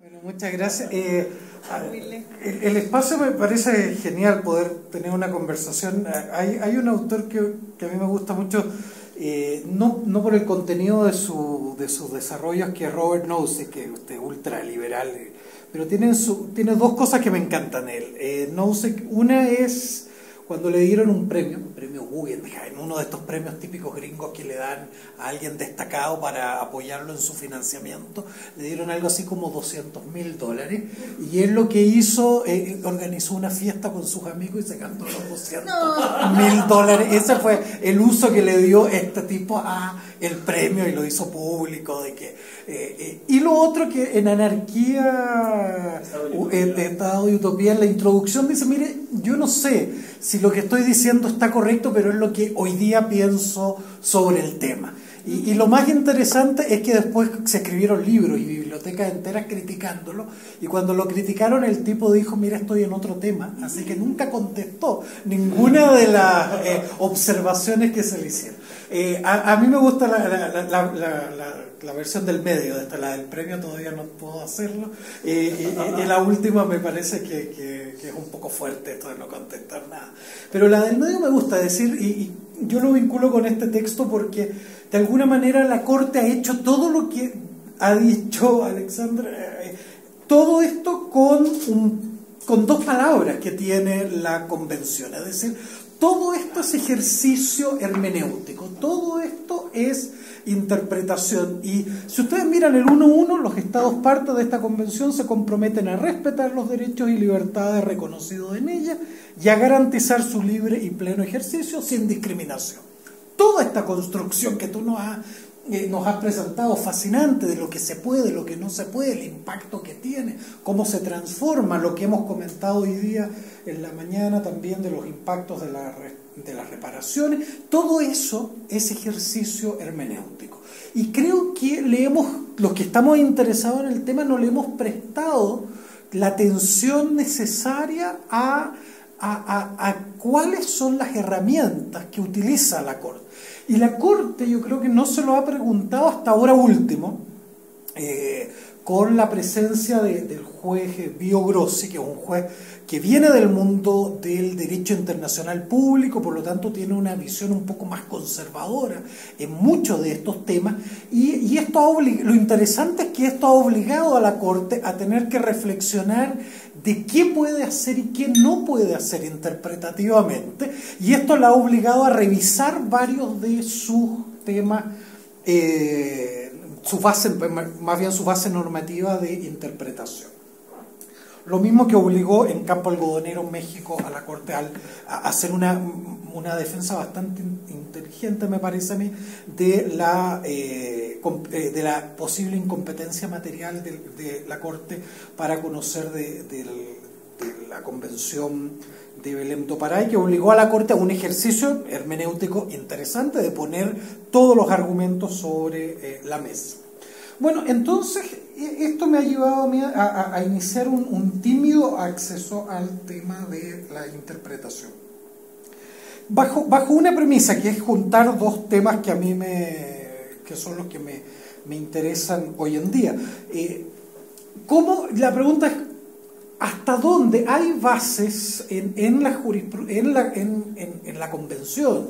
Bueno, muchas gracias. El espacio me parece genial poder tener una conversación. Hay un autor que a mí me gusta mucho, no por el contenido de sus desarrollos, que es Robert Nozick, que es ultraliberal, pero tiene dos cosas que me encantan él. Nozick, una es cuando le dieron un premio Guggenheim, uno de estos premios típicos gringos que le dan a alguien destacado para apoyarlo en su financiamiento. Le dieron algo así como $200.000, y él lo que hizo, organizó una fiesta con sus amigos y se gastó los $200.000. Ese fue el uso que le dio este tipo a el premio, y lo hizo público. Y lo otro, que en Anarquía, Estado y Utopía, en la introducción dice: mire, yo no sé si lo que estoy diciendo está correcto, pero es lo que hoy día pienso sobre el tema. Y lo más interesante es que después se escribieron libros y bibliotecas enteras criticándolo, y cuando lo criticaron el tipo dijo: mira, estoy en otro tema, así que nunca contestó ninguna de las observaciones que se le hicieron. A mí me gusta la versión del medio, la del premio todavía no puedo hacerlo, y la última me parece que es un poco fuerte, esto de no contestar nada, pero la del medio me gusta decir, y yo lo vinculo con este texto porque de alguna manera la Corte ha hecho todo lo que ha dicho Alexandra, todo esto con dos palabras que tiene la Convención, es decir, todo esto es ejercicio hermenéutico, todo esto es interpretación. Y si ustedes miran el 1.1, los Estados partes de esta Convención se comprometen a respetar los derechos y libertades reconocidos en ella y a garantizar su libre y pleno ejercicio sin discriminación. Toda esta construcción que tú nos has presentado, fascinante, de lo que se puede, lo que no se puede, el impacto que tiene, cómo se transforma, lo que hemos comentado hoy día en la mañana también de los impactos de las reparaciones, todo eso es ejercicio hermenéutico. Y creo que los que estamos interesados en el tema, no le hemos prestado la atención necesaria a cuáles son las herramientas que utiliza la Corte. Y la Corte, yo creo que no se lo ha preguntado hasta ahora último, con la presencia del juez Bio Grossi, que es un juez que viene del mundo del derecho internacional público, por lo tanto tiene una visión un poco más conservadora en muchos de estos temas, y lo interesante es que esto ha obligado a la Corte a tener que reflexionar de qué puede hacer y qué no puede hacer interpretativamente, y esto la ha obligado a revisar varios de sus temas, su base normativa de interpretación. Lo mismo que obligó en Campo Algodonero, México, a la Corte a hacer una defensa bastante inteligente, me parece a mí, de la posible incompetencia material de la Corte para conocer de la Convención de Belém do Pará, que obligó a la Corte a un ejercicio hermenéutico interesante de poner todos los argumentos sobre la mesa. Bueno, entonces esto me ha llevado a mí a iniciar un tímido acceso al tema de la interpretación. Bajo una premisa, que es juntar dos temas que a mí que son los que me interesan hoy en día. La pregunta es: ¿hasta dónde hay bases en la Convención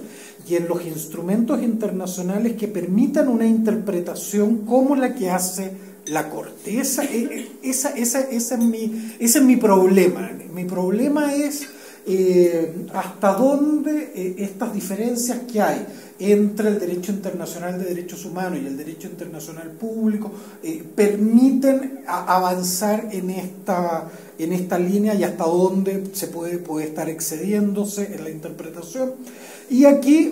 y en los instrumentos internacionales que permitan una interpretación como la que hace la Corte? Ese es mi problema. Mi problema es hasta dónde estas diferencias que hay entre el derecho internacional de derechos humanos y el derecho internacional público permiten avanzar en esta línea, y hasta dónde se puede estar excediéndose en la interpretación. Y aquí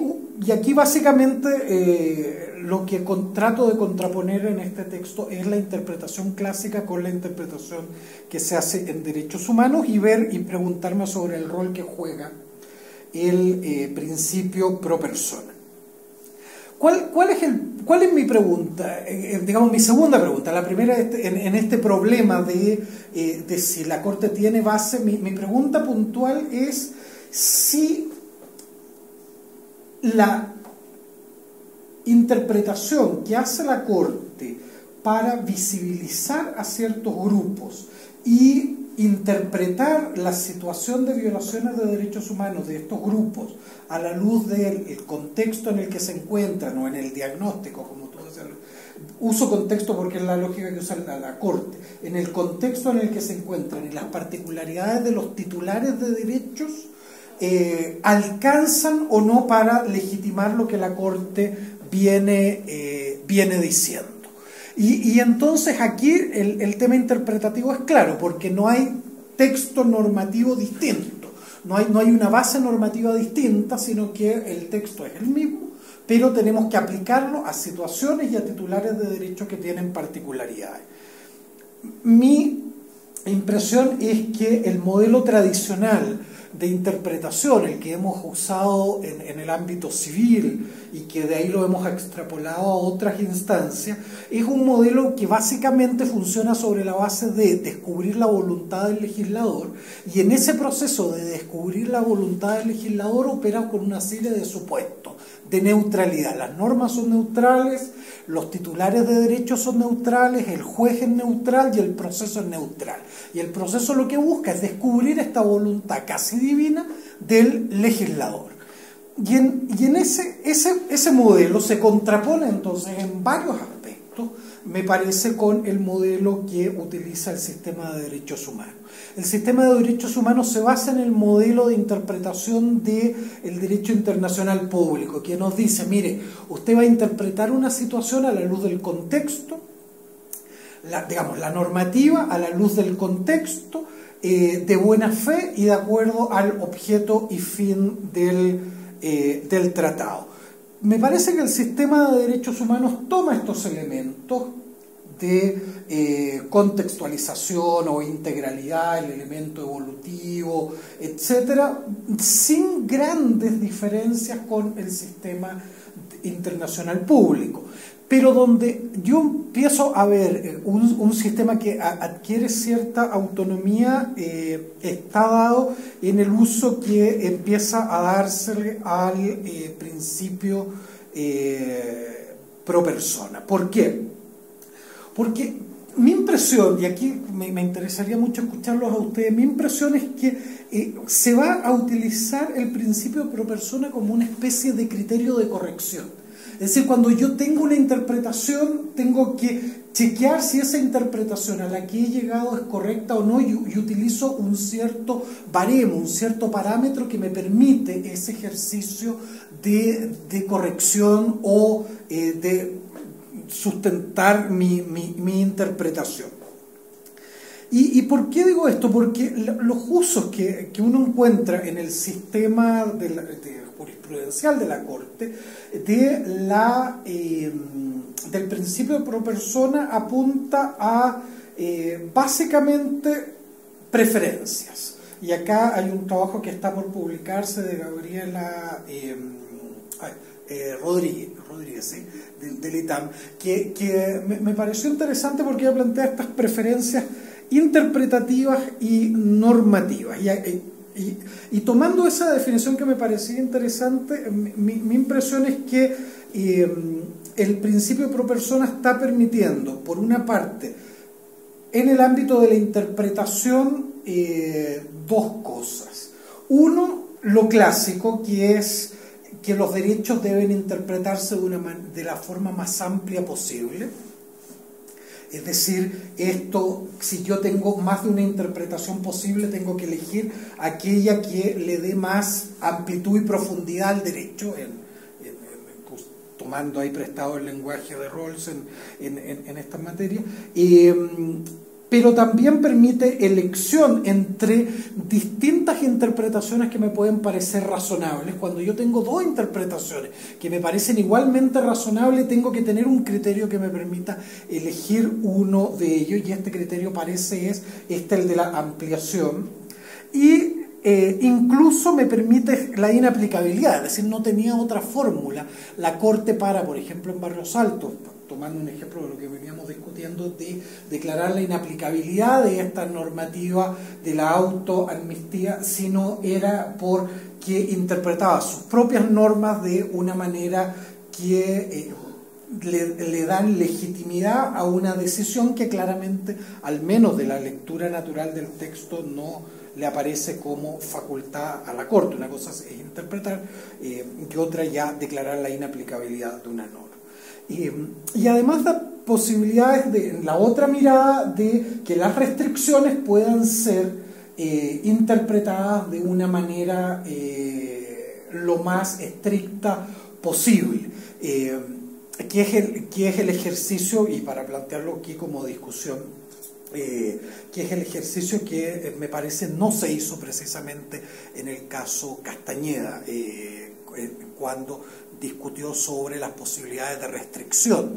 básicamente lo que trato de contraponer en este texto es la interpretación clásica con la interpretación que se hace en derechos humanos, y preguntarme sobre el rol que juega el principio pro persona. ¿Cuál es mi pregunta? Digamos, mi segunda pregunta. La primera, en este problema de si la Corte tiene base, mi pregunta puntual es si la interpretación que hace la Corte para visibilizar a ciertos grupos y interpretar la situación de violaciones de derechos humanos de estos grupos a la luz del contexto en el que se encuentran o en el diagnóstico, como tú decías. Uso contexto porque es la lógica que usa la Corte. En el contexto en el que se encuentran y las particularidades de los titulares de derechos alcanzan o no para legitimar lo que la Corte viene diciendo. Y entonces aquí el tema interpretativo es claro, porque no hay texto normativo distinto, no hay una base normativa distinta, sino que el texto es el mismo, pero tenemos que aplicarlo a situaciones y a titulares de derecho que tienen particularidades. Mi impresión es que el modelo tradicional de interpretación, el que hemos usado en el ámbito civil y que de ahí lo hemos extrapolado a otras instancias, es un modelo que básicamente funciona sobre la base de descubrir la voluntad del legislador, y en ese proceso de descubrir la voluntad del legislador opera con una serie de supuestos de neutralidad. Las normas son neutrales, los titulares de derechos son neutrales, el juez es neutral y el proceso es neutral. Y el proceso lo que busca es descubrir esta voluntad casi divina del legislador. Y en ese modelo se contrapone entonces en varios aspectos, me parece, con el modelo que utiliza el sistema de derechos humanos. El sistema de derechos humanos se basa en el modelo de interpretación del derecho internacional público, que nos dice, mire, usted va a interpretar una situación a la luz del contexto, la normativa a la luz del contexto, de buena fe y de acuerdo al objeto y fin del tratado. Me parece que el sistema de derechos humanos toma estos elementos de contextualización o integralidad, el elemento evolutivo, etcétera, sin grandes diferencias con el sistema internacional público. Pero donde yo empiezo a ver un sistema que adquiere cierta autonomía está dado en el uso que empieza a dársele al principio pro persona. ¿Por qué? Porque mi impresión, y aquí me interesaría mucho escucharlos a ustedes, mi impresión es que se va a utilizar el principio pro persona como una especie de criterio de corrección. Es decir, cuando yo tengo una interpretación, tengo que chequear si esa interpretación a la que he llegado es correcta o no, y utilizo un cierto baremo, un cierto parámetro que me permite ese ejercicio de corrección o de sustentar mi interpretación. ¿Y por qué digo esto? Porque los usos que uno encuentra en el sistema jurisprudencial de la Corte del principio de pro persona apunta a básicamente preferencias. Y acá hay un trabajo que está por publicarse de Gabriela Rodríguez, ¿sí? del ITAM, que me pareció interesante porque ella plantea estas preferencias interpretativas y normativas. Y tomando esa definición que me parecía interesante, mi impresión es que el principio pro persona está permitiendo, por una parte, en el ámbito de la interpretación, dos cosas. Uno, lo clásico, que es que los derechos deben interpretarse de la forma más amplia posible. Es decir, si yo tengo más de una interpretación posible, tengo que elegir aquella que le dé más amplitud y profundidad al derecho, tomando ahí prestado el lenguaje de Rawls en esta materia. Pero también permite elección entre distintas interpretaciones que me pueden parecer razonables. Cuando yo tengo dos interpretaciones que me parecen igualmente razonables, tengo que tener un criterio que me permita elegir uno de ellos, y este criterio es el de la ampliación. Y incluso me permite la inaplicabilidad, es decir, no tenía otra fórmula la Corte para, por ejemplo, en Barrios Altos, tomando un ejemplo de lo que veníamos discutiendo, de declarar la inaplicabilidad de esta normativa de la autoamnistía, sino era porque interpretaba sus propias normas de una manera que le dan legitimidad a una decisión que claramente, al menos de la lectura natural del texto, no le aparece como facultad a la Corte. Una cosa es interpretar y otra ya declarar la inaplicabilidad de una norma. Y además da posibilidades de, en la otra mirada, de que las restricciones puedan ser interpretadas de una manera lo más estricta posible, que es el ejercicio, y para plantearlo aquí como discusión, que es el ejercicio que me parece no se hizo precisamente en el caso Castañeda, cuando discutió sobre las posibilidades de restricción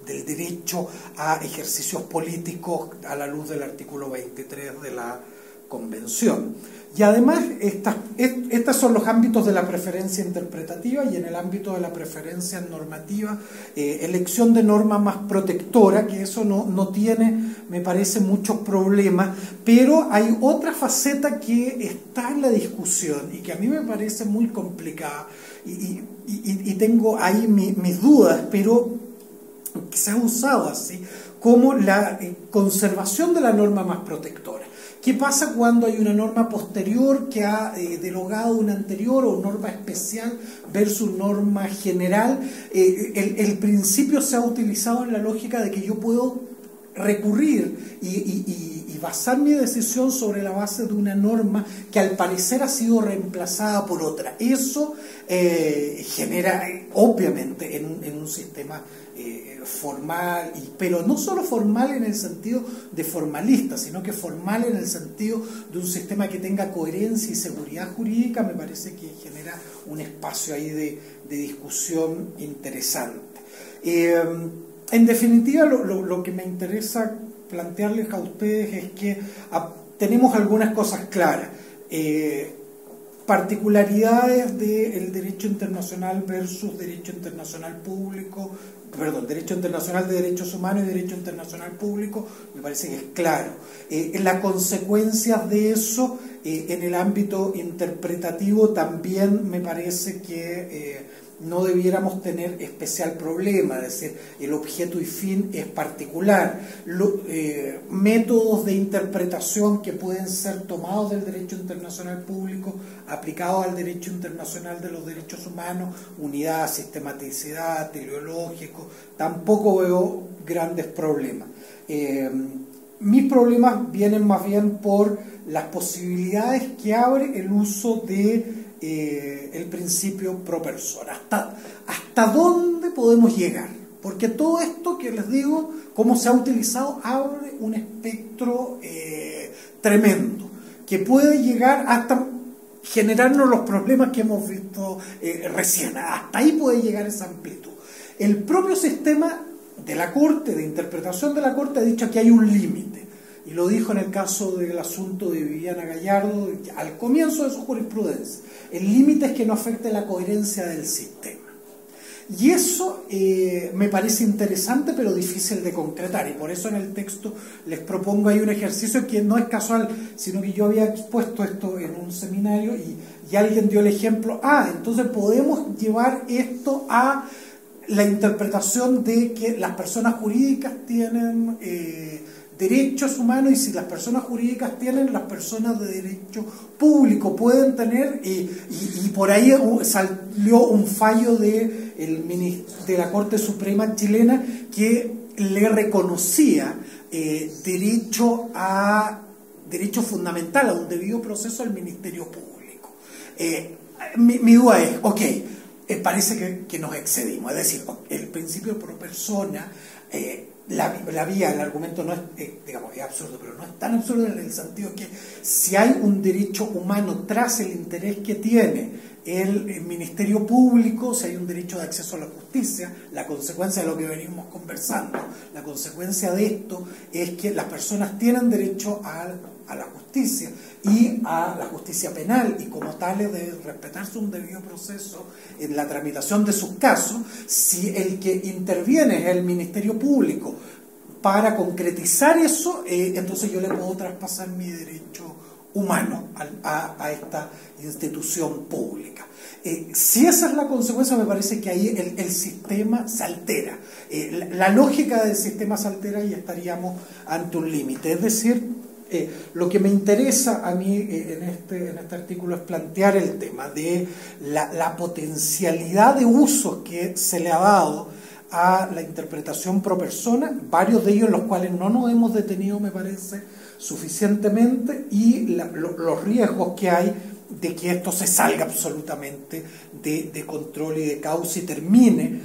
del derecho a ejercicios políticos a la luz del artículo 23 de la Convención. Y además, estos son los ámbitos de la preferencia interpretativa, y en el ámbito de la preferencia normativa, elección de norma más protectora, que eso no tiene, me parece, muchos problemas, pero hay otra faceta que está en la discusión y que a mí me parece muy complicada, y tengo ahí mis dudas, pero que se ha usado así, como la conservación de la norma más protectora. ¿Qué pasa cuando hay una norma posterior que ha derogado una anterior, o norma especial versus norma general? El principio se ha utilizado en la lógica de que yo puedo recurrir y basar mi decisión sobre la base de una norma que al parecer ha sido reemplazada por otra. Eso genera, obviamente, en un sistema formal, pero no solo formal en el sentido de formalista, sino que formal en el sentido de un sistema que tenga coherencia y seguridad jurídica. Me parece que genera un espacio ahí de discusión interesante. En definitiva, lo que me interesa plantearles a ustedes es que tenemos algunas cosas claras. Particularidades del derecho internacional versus derecho internacional público, derecho internacional de derechos humanos y derecho internacional público, me parece que es claro. Las consecuencias de eso en el ámbito interpretativo también me parece que no debiéramos tener especial problema, es decir, el objeto y fin es particular. Métodos de interpretación que pueden ser tomados del derecho internacional público, aplicados al derecho internacional de los derechos humanos, unidad, sistematicidad, teleológico, tampoco veo grandes problemas. Mis problemas vienen más bien por las posibilidades que abre el uso de el principio pro persona. ¿Hasta dónde podemos llegar? Porque todo esto que les digo, cómo se ha utilizado, abre un espectro tremendo, que puede llegar hasta generarnos los problemas que hemos visto recién. Hasta ahí puede llegar esa amplitud. El propio sistema de la Corte, de interpretación de la Corte, ha dicho que hay un límite, y lo dijo en el caso del asunto de Viviana Gallardo al comienzo de su jurisprudencia. El límite es que no afecte la coherencia del sistema. Y eso me parece interesante, pero difícil de concretar, y por eso en el texto les propongo ahí un ejercicio que no es casual, sino que yo había expuesto esto en un seminario y alguien dio el ejemplo. Entonces podemos llevar esto a la interpretación de que las personas jurídicas tienen derechos humanos, y si las personas jurídicas tienen, las personas de derecho público pueden tener, y por ahí salió un fallo de la Corte Suprema chilena que le reconocía derecho fundamental a un debido proceso al Ministerio Público. Mi duda es, parece que nos excedimos, es decir, el principio pro persona, la vía, el argumento no es, es absurdo, pero no es tan absurdo en el sentido que si hay un derecho humano tras el interés que tiene el Ministerio Público, si hay un derecho de acceso a la justicia, la consecuencia de lo que venimos conversando, la consecuencia de esto es que las personas tienen derecho a la justicia, y a la justicia penal, y como tales debe respetarse un debido proceso en la tramitación de sus casos. Si el que interviene es el Ministerio Público para concretizar eso, entonces yo le puedo traspasar mi derecho humano a esta institución pública. Si esa es la consecuencia, me parece que ahí el sistema se altera. La lógica del sistema se altera y estaríamos ante un límite. Es decir, lo que me interesa a mí en este artículo es plantear el tema de la potencialidad de usos que se le ha dado a la interpretación pro persona, varios de ellos en los cuales no nos hemos detenido, me parece, suficientemente, y los riesgos que hay de que esto se salga absolutamente de control y de causa y termine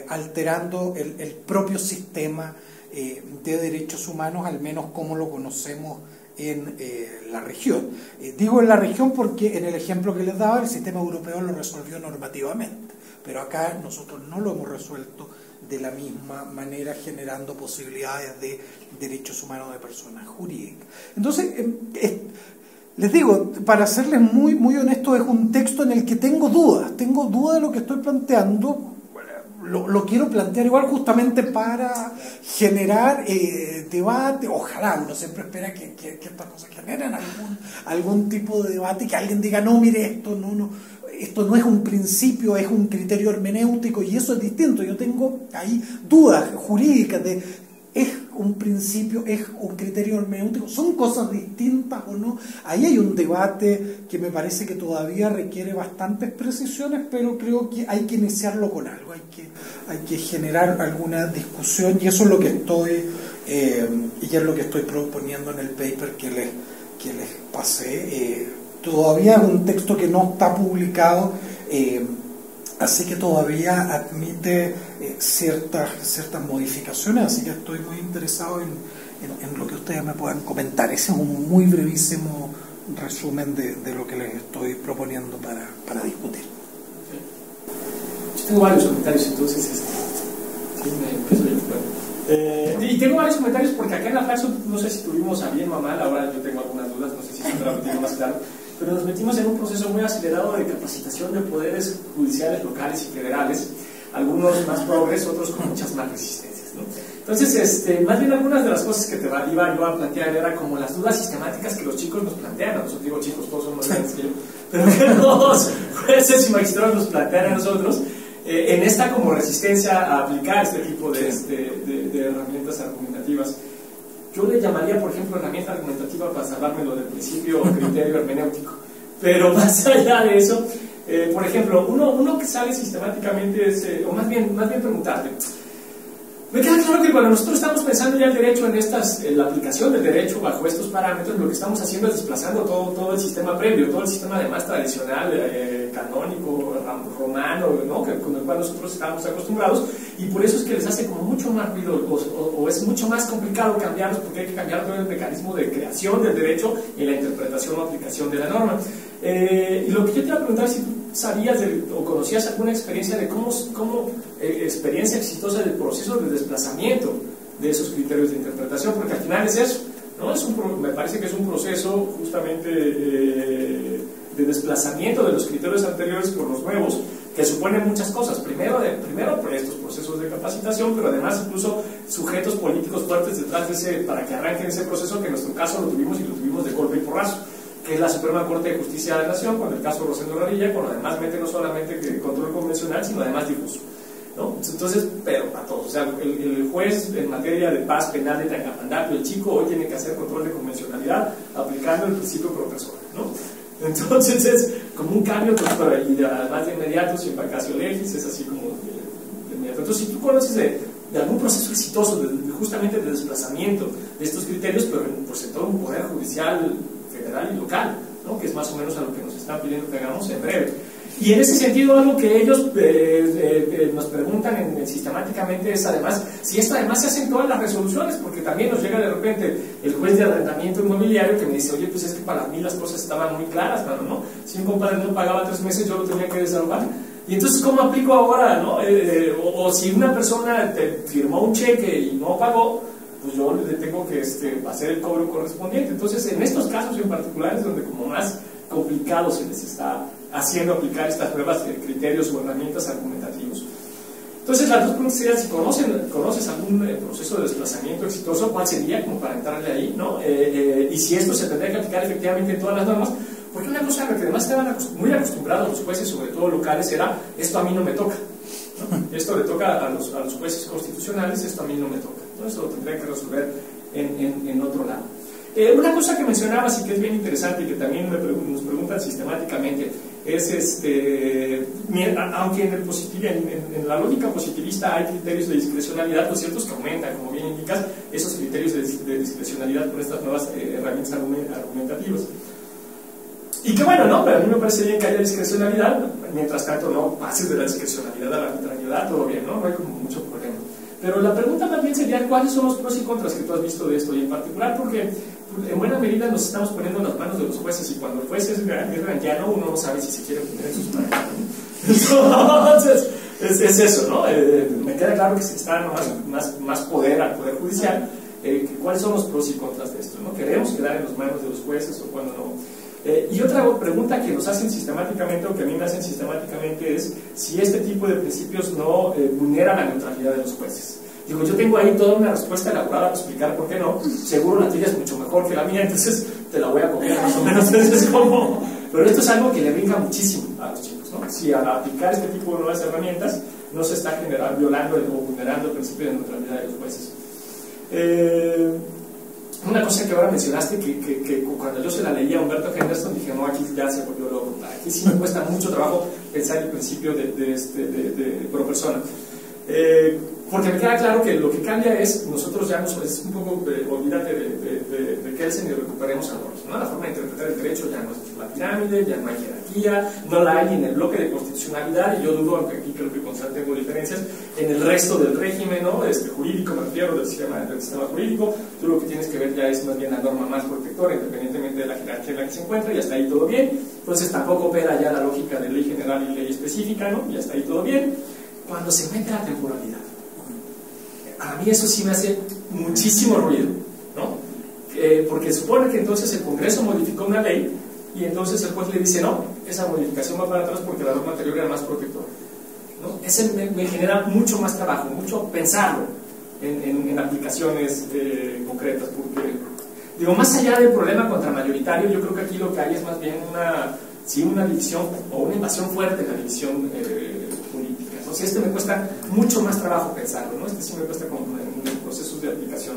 alterando el propio sistema de derechos humanos, al menos como lo conocemos en la región. Digo en la región porque en el ejemplo que les daba, el sistema europeo lo resolvió normativamente, pero acá nosotros no lo hemos resuelto de la misma manera, generando posibilidades de derechos humanos de personas jurídicas. Entonces, les digo, para serles muy, muy honesto, es un texto en el que tengo dudas de lo que estoy planteando. Lo quiero plantear igual justamente para generar debate. Ojalá, uno siempre espera que estas cosas generen algún tipo de debate, que alguien diga, no, mire, esto no es un principio, es un criterio hermenéutico, y eso es distinto. Yo tengo ahí dudas jurídicas de, ¿es un principio, es un criterio hermenéutico? ¿Son cosas distintas o no? Ahí hay un debate que me parece que todavía requiere bastantes precisiones, pero creo que hay que iniciarlo con algo, hay que generar alguna discusión, y eso es lo que estoy proponiendo en el paper que les pasé. Todavía es un texto que no está publicado, así que todavía admite ciertas modificaciones, así que estoy muy interesado en lo que ustedes me puedan comentar. Ese es un muy brevísimo resumen de lo que les estoy proponiendo para discutir. Yo tengo varios comentarios, entonces y tengo varios comentarios porque acá en la Flaxo, no sé si tuvimos a bien o a mal, ahora yo tengo algunas dudas, no sé si se me lo tengo más claro, pero nos metimos en un proceso muy acelerado de capacitación de poderes judiciales locales y federales, algunos más progres, otros con muchas más resistencias, ¿no? Entonces, más bien algunas de las cosas que iba yo a plantear era como las dudas sistemáticas que los chicos nos plantean. Nosotros digo chicos, todos son más grandes que yo, pero que los jueces y magistrados nos plantean a nosotros en esta como resistencia a aplicar este tipo de herramientas argumentativas. Yo le llamaría, por ejemplo, herramienta argumentativa para salvármelo del principio o criterio hermenéutico. Pero más allá de eso, por ejemplo, uno que sale sistemáticamente es, o más bien preguntarte, me queda claro que cuando nosotros estamos pensando ya el derecho en la aplicación del derecho bajo estos parámetros, lo que estamos haciendo es desplazando todo el sistema previo, todo el sistema además tradicional, canónico, romano, ¿no? Con el cual nosotros estamos acostumbrados, y por eso es que les hace como mucho más ruido o es mucho más complicado cambiarlos, porque hay que cambiar todo el mecanismo de creación del derecho y la interpretación o aplicación de la norma. Y lo que yo te iba a preguntar es si tú sabías o conocías alguna experiencia de experiencia exitosa del proceso de desplazamiento de esos criterios de interpretación, porque al final es eso, ¿no? Me parece que es un proceso justamente de desplazamiento de los criterios anteriores por los nuevos, que suponen muchas cosas. Primero estos procesos de capacitación, pero además incluso sujetos políticos fuertes detrás de para que arranquen ese proceso, que en nuestro caso lo tuvimos de golpe y porrazo, que es la Suprema Corte de Justicia de la Nación, con el caso Rosendo Radilla, con además mete no solamente control convencional, sino además difuso, ¿no? Entonces, pero para todos, o sea, el juez en materia de paz penal de Tangamandapio, el chico hoy tiene que hacer control de convencionalidad aplicando el principio pro persona, ¿no? Entonces es como un cambio, y además de inmediato, sin vacatio legis, es así como de inmediato. Entonces, si tú conoces de algún proceso exitoso justamente de desplazamiento de estos criterios, pero pues en todo un poder judicial federal y local, ¿no? Que es más o menos a lo que nos están pidiendo que hagamos en breve. Y en ese sentido, algo que ellos nos preguntan sistemáticamente es además si esto además se hace en todas las resoluciones, porque también nos llega de repente el juez de arrendamiento inmobiliario que me dice, oye, pues es que para mí las cosas estaban muy claras, claro, ¿no? Si un compadre no pagaba 3 meses, yo lo tenía que desahogar. Y entonces, ¿cómo aplico ahora, no? O si una persona firmó un cheque y no pagó, pues yo le tengo que hacer el cobro correspondiente. Entonces, en estos casos en particular es donde como más complicado se les está haciendo aplicar estas nuevas criterios o herramientas argumentativos. Entonces, las dos preguntas serían: si conoces algún proceso de desplazamiento exitoso, ¿cuál sería? Como para entrarle ahí, ¿no? Y si esto se tendría que aplicar efectivamente en todas las normas, porque una cosa a la que además estaban muy acostumbrados los jueces, sobre todo locales, era: esto a mí no me toca, ¿no? Esto le toca a los jueces constitucionales, esto a mí no me toca, ¿no? Eso lo tendría que resolver en otro lado. Una cosa que mencionabas y que es bien interesante y que también nos preguntan sistemáticamente es, aunque en la lógica positivista hay criterios de discrecionalidad, lo cierto es que aumentan, como bien indicas, esos criterios de discrecionalidad por estas nuevas herramientas argumentativas. Y que bueno, ¿no? Pero a mí me parece bien que haya discrecionalidad, mientras tanto no pases de la discrecionalidad a la arbitrariedad, todo bien, ¿no? No hay como mucho problema. Pero la pregunta más bien sería: ¿cuáles son los pros y contras que tú has visto de esto? Y en particular porque en buena medida nos estamos poniendo en las manos de los jueces, y cuando el juez es ranquiano, uno no sabe si se quiere poner en sus manos, ¿no? Entonces, es eso, ¿no? Me queda claro que se está dando más poder al Poder Judicial. ¿Cuáles son los pros y contras de esto, ¿no? ¿Queremos quedar en las manos de los jueces o cuándo no? Y otra pregunta que nos hacen sistemáticamente, o que a mí me hacen sistemáticamente, es si este tipo de principios no vulnera la neutralidad de los jueces. Digo, yo tengo ahí toda una respuesta elaborada para explicar por qué no. Seguro la tuya es mucho mejor que la mía, entonces te la voy a copiar más o menos. Entonces, pero esto es algo que le brinca muchísimo a los chicos, ¿no? Si al aplicar este tipo de nuevas herramientas no se está violando o vulnerando el principio de neutralidad de los jueces. Una cosa que ahora mencionaste, que cuando yo se la leía a Humberto Henderson, dije: no, aquí ya se volvió loco, aquí sí me cuesta mucho trabajo pensar el principio de pro persona. Porque me queda claro que lo que cambia es: nosotros ya es un poco, olvídate de Kelsen y recuperemos a Rawls, ¿no? La forma de interpretar el derecho ya no es la pirámide, ya no hay jerarquía, no la hay ni en el bloque de constitucionalidad, y yo dudo, aunque aquí creo que tengo diferencias, en el resto del régimen, ¿no? Jurídico, me refiero del sistema jurídico. Tú lo que tienes que ver ya es más bien la norma más protectora, independientemente de la jerarquía en la que se encuentra, y hasta ahí todo bien. Entonces tampoco opera ya la lógica de ley general y ley específica, ¿no? Y hasta ahí todo bien. Cuando se mete la temporalidad, a mí eso sí me hace muchísimo ruido, ¿no? Porque supone que entonces el Congreso modificó una ley y entonces el juez le dice: no, esa modificación va para atrás porque la norma anterior era más protectora, ¿no? Ese me genera mucho más trabajo, mucho pensarlo en aplicaciones concretas, porque, digo, más allá del problema contramayoritario, yo creo que aquí lo que hay es más bien una división o una invasión fuerte de la división política. Entonces me cuesta mucho más trabajo pensarlo, ¿no? Sí me cuesta como en procesos de aplicación.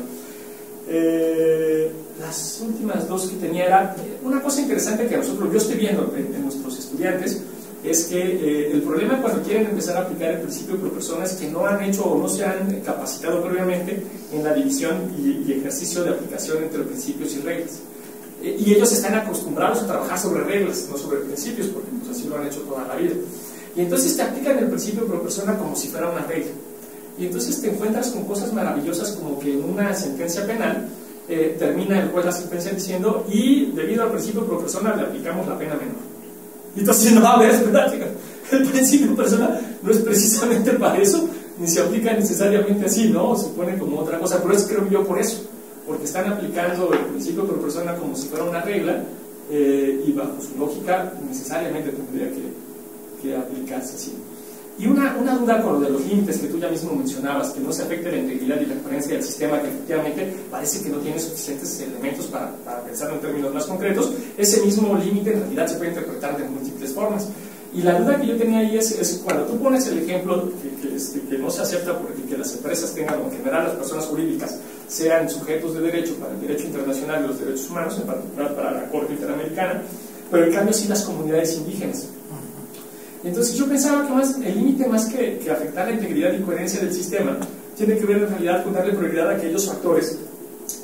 Las últimas dos que tenía era una cosa interesante que yo estoy viendo en nuestros estudiantes, es que el problema cuando quieren empezar a aplicar el principio pro persona es que no han hecho o no se han capacitado previamente en la división y ejercicio de aplicación entre principios y reglas. Y ellos están acostumbrados a trabajar sobre reglas, no sobre principios, porque pues así lo han hecho toda la vida. Y entonces te aplican el principio pro persona como si fuera una regla. Y entonces te encuentras con cosas maravillosas, como que en una sentencia penal termina el juez la sentencia diciendo: y debido al principio pro persona le aplicamos la pena menor. Y entonces, no, a ver, espérate, el principio pro persona no es precisamente para eso, ni se aplica necesariamente así, ¿no? Se pone como otra cosa, pero es, creo yo, por eso, porque están aplicando el principio pro persona como si fuera una regla, y bajo su lógica necesariamente tendría que aplicarse así. Y una duda con lo de los límites que tú ya mismo mencionabas, que no se afecte la integridad y la coherencia del sistema, que efectivamente parece que no tiene suficientes elementos para pensarlo en términos más concretos. Ese mismo límite en realidad se puede interpretar de múltiples formas. Y la duda que yo tenía ahí es cuando tú pones el ejemplo que no se acepta porque que las empresas tengan, o en general las personas jurídicas sean sujetos de derecho para el derecho internacional y los derechos humanos, en particular para la Corte Interamericana, pero en cambio sí las comunidades indígenas. Entonces yo pensaba que el límite más que afectar la integridad y coherencia del sistema tiene que ver en realidad con darle prioridad a aquellos factores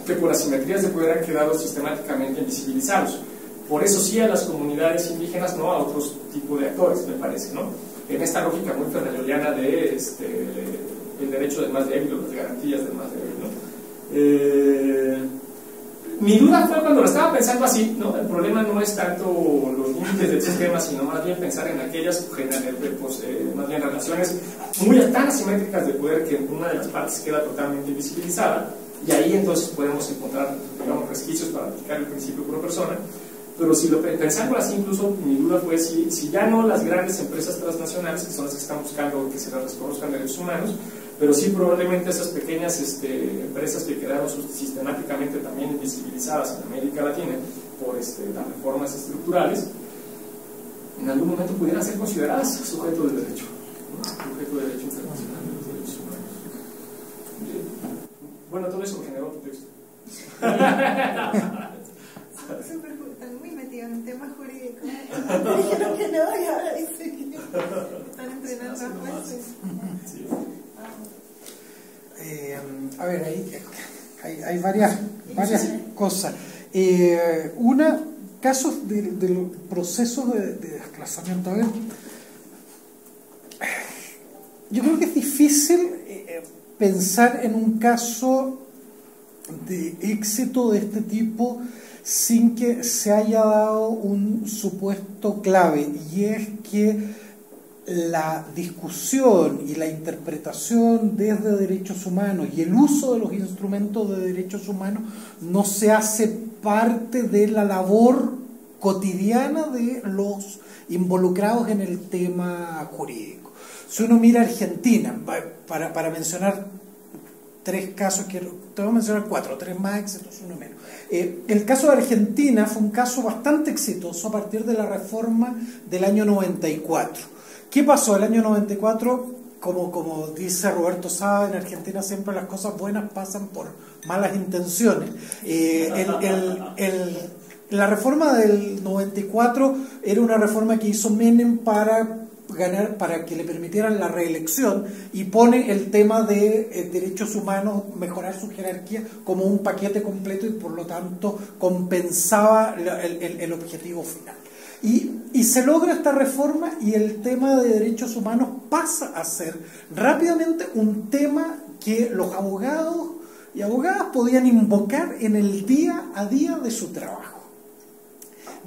que por asimetrías de poder han quedado sistemáticamente invisibilizados. Por eso sí a las comunidades indígenas, no a otros tipos de actores, me parece, ¿no? En esta lógica muy ferrayoliana de el derecho del más débil o las garantías del más débil, ¿no? Mi duda fue cuando lo estaba pensando así, ¿no? El problema no es tanto los límites del sistema, sino más bien pensar en aquellas más bien relaciones tan asimétricas de poder que una de las partes queda totalmente invisibilizada, y ahí entonces podemos encontrar, digamos, resquicios para aplicar el principio pro persona. pero si lo pensándolo así, incluso mi duda fue si ya no las grandes empresas transnacionales, que son las que están buscando que se les reconozcan derechos humanos, pero sí probablemente esas pequeñas empresas que quedaron sistemáticamente también invisibilizadas en América Latina por las reformas estructurales, en algún momento pudieran ser consideradas sujeto de derecho, ¿no? Sujeto de derecho internacional de los derechos humanos. Bueno, todo eso generó tu texto. Están muy metidos en temas jurídicos. Dijeron que no y ahora dicen que están entrenando a jueces. Sí. A ver, hay varias cosas. Una, casos de los procesos de desplazamiento. A ver, yo creo que es difícil pensar en un caso de éxito de este tipo sin que se haya dado un supuesto clave, y es que la discusión y la interpretación desde derechos humanos y el uso de los instrumentos de derechos humanos no se hace parte de la labor cotidiana de los involucrados en el tema jurídico. Si uno mira Argentina, para mencionar tres casos, te voy a mencionar cuatro, tres más exitosos, uno menos. El caso de Argentina fue un caso bastante exitoso a partir de la reforma del año 94. ¿Qué pasó? El año 94, como dice Roberto Sá, en Argentina siempre las cosas buenas pasan por malas intenciones. La reforma del 94 era una reforma que hizo Menem para que le permitieran la reelección, y pone el tema de derechos humanos, mejorar su jerarquía, como un paquete completo, y por lo tanto compensaba el objetivo final. Y se logra esta reforma, y el tema de derechos humanos pasa a ser rápidamente un tema que los abogados y abogadas podían invocar en el día a día de su trabajo.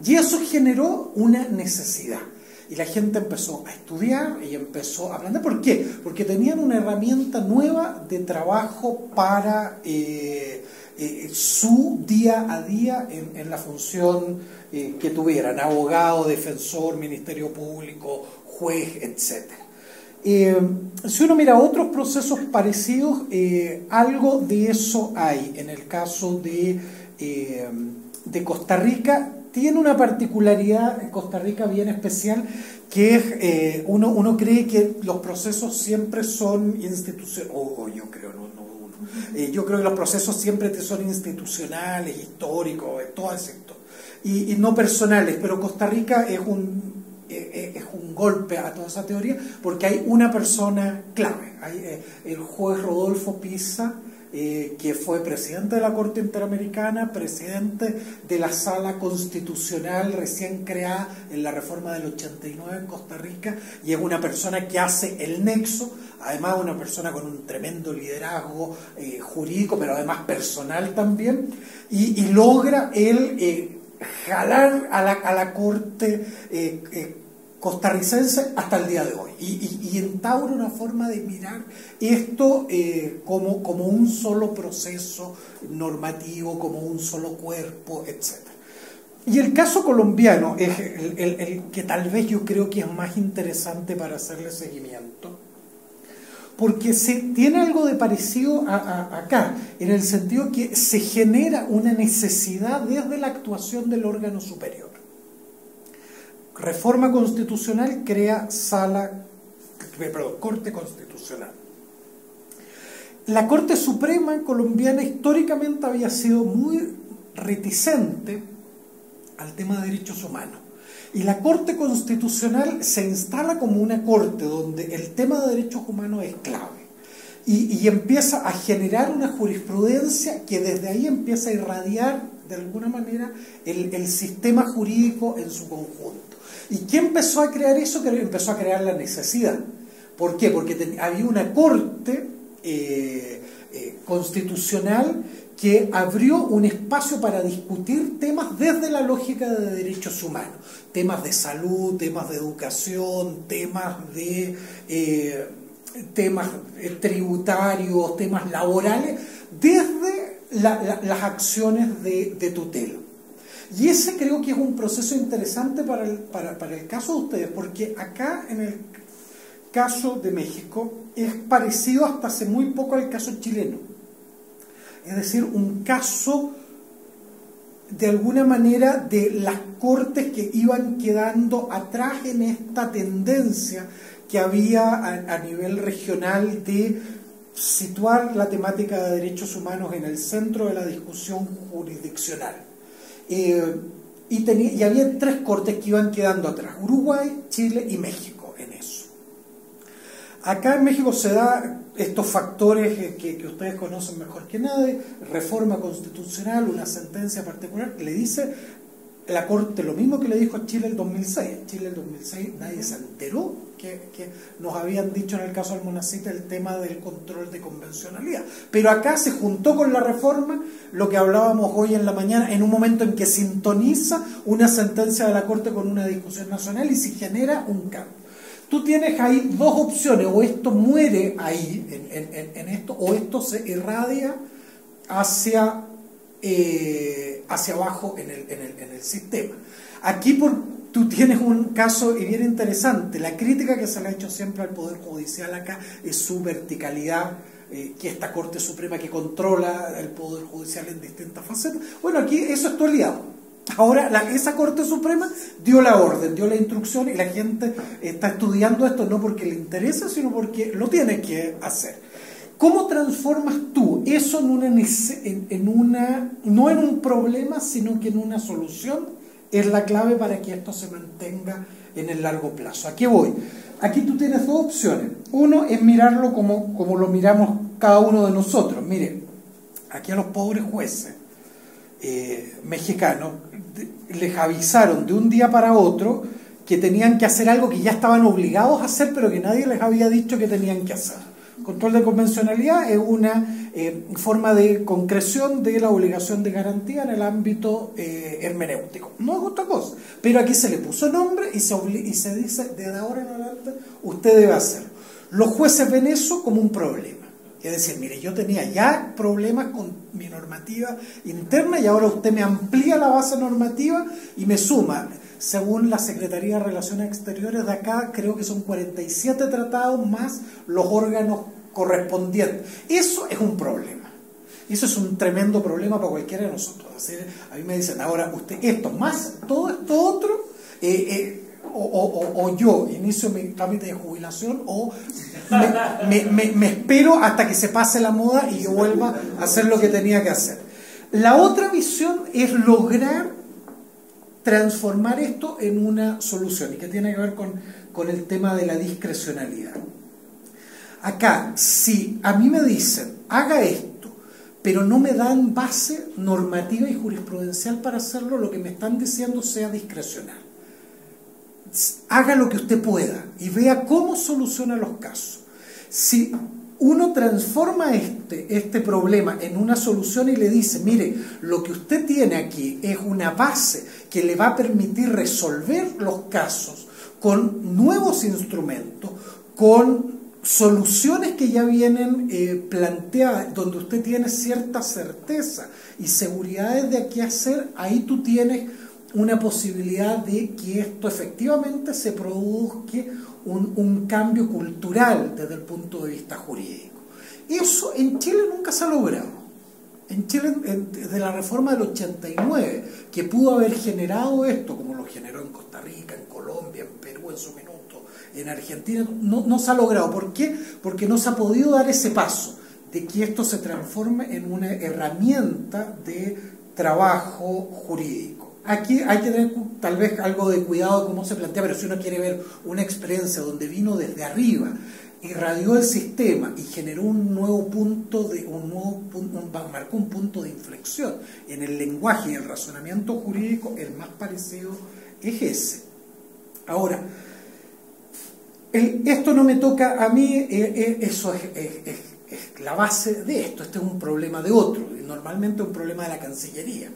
Y eso generó una necesidad. Y la gente empezó a estudiar y empezó a aprender. ¿Por qué? Porque tenían una herramienta nueva de trabajo para su día a día en la función que tuvieran: abogado, defensor, ministerio público, juez, etc. Si uno mira otros procesos parecidos, algo de eso hay. En el caso de Costa Rica, tiene una particularidad en Costa Rica bien especial, que es, uno cree que los procesos siempre son institucionales, yo creo, yo creo que los procesos siempre son institucionales, históricos, de todo el sector, y no personales, pero Costa Rica es un golpe a toda esa teoría, porque hay una persona clave. Hay el juez Rodolfo Pisa, que fue presidente de la Corte Interamericana, presidente de la Sala Constitucional recién creada en la reforma del 89 en Costa Rica, y es una persona que hace el nexo, además una persona con un tremendo liderazgo jurídico, pero además personal también, y logra él jalar a la Corte costarricense hasta el día de hoy, y entaura una forma de mirar esto como un solo proceso normativo, como un solo cuerpo, etc. Y el caso colombiano es el que tal vez yo creo que es más interesante para hacerle seguimiento, porque tiene algo de parecido acá, en el sentido que se genera una necesidad desde la actuación del órgano superior. Reforma constitucional crea Corte Constitucional. La Corte Suprema colombiana históricamente había sido muy reticente al tema de derechos humanos, y la Corte Constitucional se instala como una corte donde el tema de derechos humanos es clave, y empieza a generar una jurisprudencia que desde ahí empieza a irradiar de alguna manera el sistema jurídico en su conjunto. ¿Y qué empezó a crear eso? Que empezó a crear la necesidad. ¿Por qué? Porque había una corte constitucional que abrió un espacio para discutir temas desde la lógica de derechos humanos, temas de salud, temas de educación, temas tributarios, temas laborales, desde las acciones de tutela. Y ese creo que es un proceso interesante para el caso de ustedes, porque acá en el caso de México es parecido hasta hace muy poco al caso chileno. Es decir, un caso de alguna manera de las cortes que iban quedando atrás en esta tendencia que había a nivel regional de situar la temática de derechos humanos en el centro de la discusión jurisdiccional. Y había 3 cortes que iban quedando atrás: Uruguay, Chile y México en eso. Acá en México se da estos factores que ustedes conocen mejor que nadie: reforma constitucional, una sentencia particular que le dice la Corte lo mismo que le dijo a Chile el 2006. En Chile el 2006 nadie se enteró que nos habían dicho en el caso del Monacita el tema del control de convencionalidad. Pero acá se juntó con la reforma lo que hablábamos hoy en la mañana, en un momento en que sintoniza una sentencia de la Corte con una discusión nacional y se genera un cambio. Tú tienes ahí 2 opciones: o esto muere ahí, en esto, o esto se irradia hacia abajo en el sistema. Aquí tú tienes un caso y bien interesante. La crítica que se le ha hecho siempre al Poder Judicial acá es su verticalidad, que esta Corte Suprema que controla el Poder Judicial en distintas facetas. Bueno, aquí eso está oleado. Ahora, esa Corte Suprema dio la orden, dio la instrucción, y la gente está estudiando esto no porque le interesa, sino porque lo tiene que hacer. ¿Cómo transformas tú eso no en un problema, sino que en una solución? Es la clave para que esto se mantenga en el largo plazo. ¿A qué voy? Aquí tú tienes 2 opciones. Uno es mirarlo como lo miramos cada uno de nosotros. Mire, aquí a los pobres jueces mexicanos les avisaron de un día para otro que tenían que hacer algo que ya estaban obligados a hacer, pero que nadie les había dicho que tenían que hacer. Control de convencionalidad es una forma de concreción de la obligación de garantía en el ámbito hermenéutico. No es otra cosa, pero aquí se le puso nombre y se dice: desde ahora en adelante usted debe hacerlo. Los jueces ven eso como un problema. Es decir, mire, yo tenía ya problemas con mi normativa interna y ahora usted me amplía la base normativa y me suma, según la Secretaría de Relaciones Exteriores de acá, creo que son 47 tratados más los órganos correspondientes. Eso es un problema. Eso es un tremendo problema para cualquiera de nosotros. Es decir, a mí me dicen: ahora usted esto más todo esto otro, o yo inicio mi trámite de jubilación, o me espero hasta que se pase la moda y yo vuelva a hacer lo que tenía que hacer. La otra visión es lograr transformar esto en una solución, y que tiene que ver con el tema de la discrecionalidad. Acá, si a mí me dicen: haga esto, pero no me dan base normativa y jurisprudencial para hacerlo, lo que me están diciendo sea discrecional. Haga lo que usted pueda y vea cómo soluciona los casos. Si uno transforma este problema en una solución y le dice: mire, lo que usted tiene aquí es una base que le va a permitir resolver los casos con nuevos instrumentos, con soluciones que ya vienen planteadas, donde usted tiene cierta certeza y seguridades de qué hacer, ahí tú tienes una posibilidad de que esto efectivamente se produzca un cambio cultural desde el punto de vista jurídico. Eso en Chile nunca se ha logrado. En Chile, desde la reforma del 89, que pudo haber generado esto, como lo generó en Costa Rica, en Colombia, en Perú en su minuto, en Argentina, no se ha logrado. ¿Por qué? Porque no se ha podido dar ese paso de que esto se transforme en una herramienta de trabajo jurídico. Aquí hay que tener tal vez algo de cuidado de cómo se plantea, pero si uno quiere ver una experiencia donde vino desde arriba, irradió el sistema y generó un nuevo punto, marcó un punto de inflexión en el lenguaje y el razonamiento jurídico, el más parecido es ese. Ahora, esto no me toca a mí, eso es la base de esto. Este es un problema de otro, normalmente un problema de la Cancillería,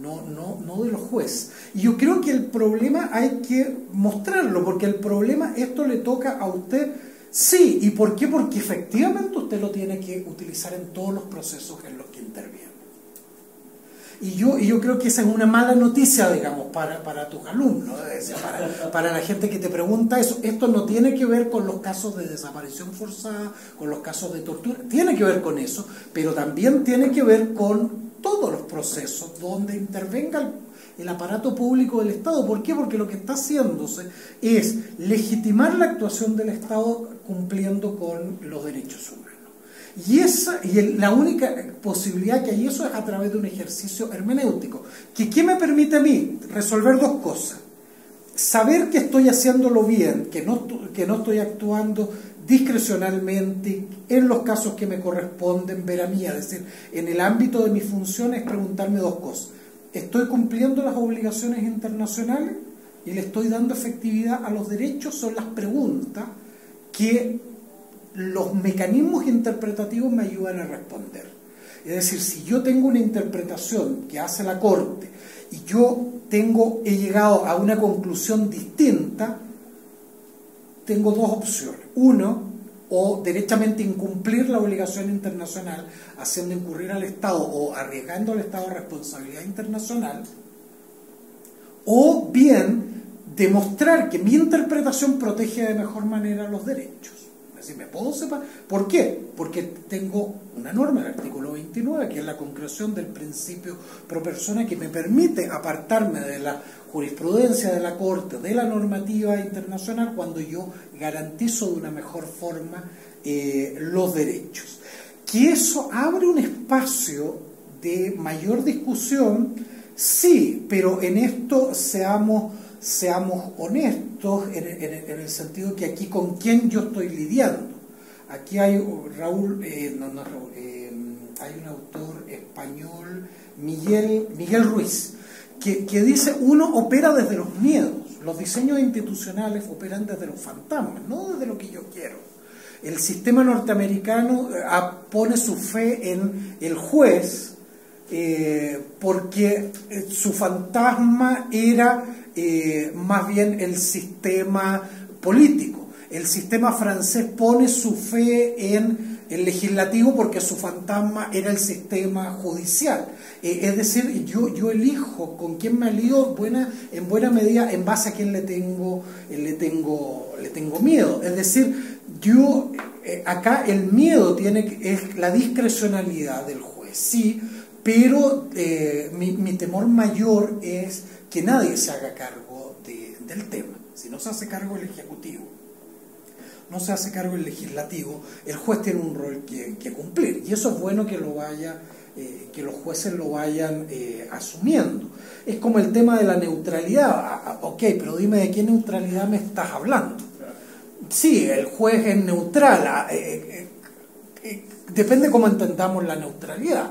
no de los jueces. Y yo creo que el problema hay que mostrarlo, porque el problema, esto le toca a usted, sí. ¿Y por qué? Porque efectivamente usted lo tiene que utilizar en todos los procesos en los que interviene. Y yo creo que esa es una mala noticia, digamos, para tus alumnos, es decir, para la gente que te pregunta eso. Esto no tiene que ver con los casos de desaparición forzada, con los casos de tortura, tiene que ver con eso, pero también tiene que ver con todos los procesos donde intervenga el aparato público del Estado. ¿Por qué? Porque lo que está haciéndose es legitimar la actuación del Estado cumpliendo con los derechos humanos. Y la única posibilidad que hay eso es a través de un ejercicio hermenéutico. ¿Qué me permite a mí? Resolver dos cosas. Saber que estoy haciéndolo bien, que no estoy discrecionalmente en los casos que me corresponden ver a mí, es decir, en el ámbito de mis funciones, preguntarme dos cosas: ¿estoy cumpliendo las obligaciones internacionales y le estoy dando efectividad a los derechos? Son las preguntas que los mecanismos interpretativos me ayudan a responder. Es decir, si yo tengo una interpretación que hace la Corte y yo he llegado a una conclusión distinta, tengo dos opciones. Uno, o derechamente incumplir la obligación internacional, haciendo incurrir al Estado o arriesgando al Estado a responsabilidad internacional, o bien demostrar que mi interpretación protege de mejor manera los derechos. Es decir, me puedo separar. ¿Por qué? Porque tengo una norma, el artículo 29, que es la concreción del principio pro persona, que me permite apartarme de la jurisprudencia de la Corte, de la normativa internacional, cuando yo garantizo de una mejor forma los derechos. Que eso abre un espacio de mayor discusión, sí, pero en esto seamos honestos en el sentido que aquí con quién yo estoy lidiando. Aquí hay hay un autor español, Miguel Ruiz, que dice: uno opera desde los miedos, los diseños institucionales operan desde los fantasmas, no desde lo que yo quiero. El sistema norteamericano pone su fe en el juez porque su fantasma era más bien el sistema político. El sistema francés pone su fe en el legislativo porque su fantasma era el sistema judicial. Es decir, yo elijo con quién me alío en buena medida en base a quién le tengo miedo. Es decir, acá el miedo es la discrecionalidad del juez, sí, pero mi temor mayor es que nadie se haga cargo del tema. Si no se hace cargo el Ejecutivo, no se hace cargo el Legislativo, el juez tiene un rol que cumplir, y eso es bueno que que los jueces lo vayan asumiendo. Es como el tema de la neutralidad. Ok, pero dime de qué neutralidad me estás hablando. Sí, el juez es neutral, depende cómo entendamos la neutralidad.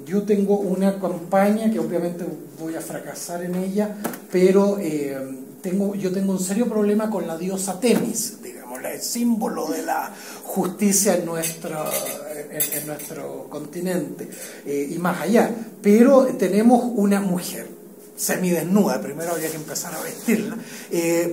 Yo tengo una campaña que obviamente voy a fracasar en ella, pero yo tengo un serio problema con la diosa Temis, digamos, el símbolo de la justicia en nuestro continente y más allá. Pero tenemos una mujer semidesnuda, primero habría que empezar a vestirla,